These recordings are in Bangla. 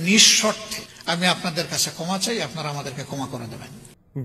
নিঃশর্তে আমি আপনাদের কাছে ক্ষমা চাই, আপনারা আমাদেরকে ক্ষমা করে দেবেন।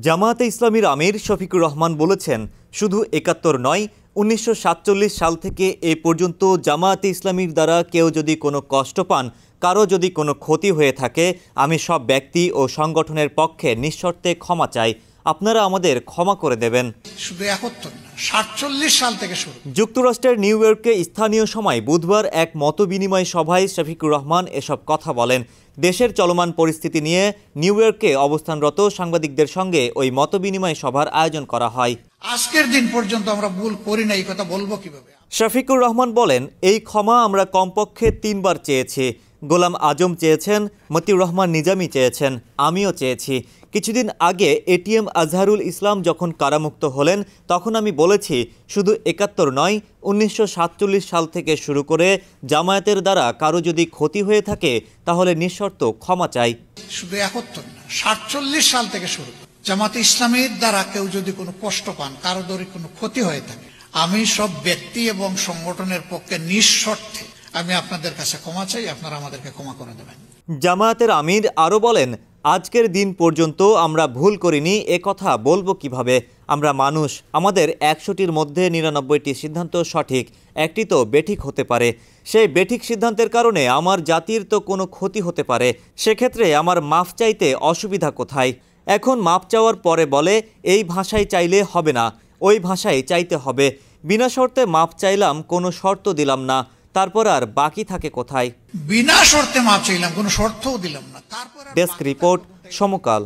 জামায়াতে ইসলামীর আমির শফিকুর রহমান বলেছেন, শুধু ৭১ নয়, ১৯৪৭ সাল থেকে এ পর্যন্ত জামায়াতে ইসলামীর দ্বারা কেউ যদি কোনো কষ্ট পান, কারো যদি কোনো ক্ষতি হয়ে থাকে, আমি সব ব্যক্তি ও সংগঠনের পক্ষে নিঃশর্তে ক্ষমা চাই, আপনারা আমাদের ক্ষমা করে দেবেন। শুধু ৭১ না, ৪৭ সাল থেকে শুরু। যুক্তরাষ্ট্রের নিউ ইয়র্কে স্থানীয় সময় বুধবার এক মতবিনিময় সভায় শফিকুর রহমান এসব কথা বলেন। দেশের চলমান পরিস্থিতি নিয়ে নিউ ইয়র্কে অবস্থানরত সাংবাদিকদের সঙ্গে ওই মতবিনিময় সভার আয়োজন করা হয়। আজকের দিন পর্যন্ত আমরা ভুল করি না, এই কথা বলবো কিভাবে? শফিকুর রহমান বলেন, এই ক্ষমা আমরা কমপক্ষে ৩ বার চেয়েছি। গোলাম আজম চেয়েছেন, মতিউর রহমান নিজামী চেয়েছেন, আমিও চেয়েছি। কিছুদিন আগে এটিএম আজহারুল ইসলাম যখন কারামুক্ত হলেন, তখন আমি বলেছি, শুধু ৭১ নয়, ১৯৪৭ সাল থেকে শুরু করে জামায়াতের দ্বারা কারো যদি ক্ষতি হয়ে থাকে, তাহলে নিঃশর্ত ক্ষমা চাই। শুধু ৭১ না, ৪৭ সাল থেকে শুরু করে জামায়াতে ইসলামীর দ্বারা কেউ যদি কোনো কষ্ট পান, কারো যদি কোনো ক্ষতি হয়ে থাকে, আমি সব ব্যক্তি এবং সংগঠনের পক্ষে নিঃশর্তে আমি আপনাদের কাছে ক্ষমা চাই, আপনারা আমাদেরকে ক্ষমা করে দেবেন। জামায়াতের আমির আরও বলেন, আজকের দিন পর্যন্ত আমরা ভুল করিনি, এ কথা বলবো কিভাবে? আমরা মানুষ, আমাদের ১০০টির মধ্যে ৯৯টি সিদ্ধান্ত সঠিক, একটি তো বেঠিক হতে পারে। সেই বেঠিক সিদ্ধান্তের কারণে আমার জাতির তো কোনো ক্ষতি হতে পারে, সেক্ষেত্রে আমার মাফ চাইতে অসুবিধা কোথায়? এখন মাফ চাওয়ার পরে বলে, এই ভাষায় চাইলে হবে না, ওই ভাষায় চাইতে হবে। বিনা শর্তে মাফ চাইলাম, কোনো শর্ত দিলাম না, তারপর আর বাকি থাকে কোথায়? বিনা শর্তে মাফ চাইলাম, কোনো শর্তও দিলাম না। ডেস্ক রিপোর্ট, সমকাল।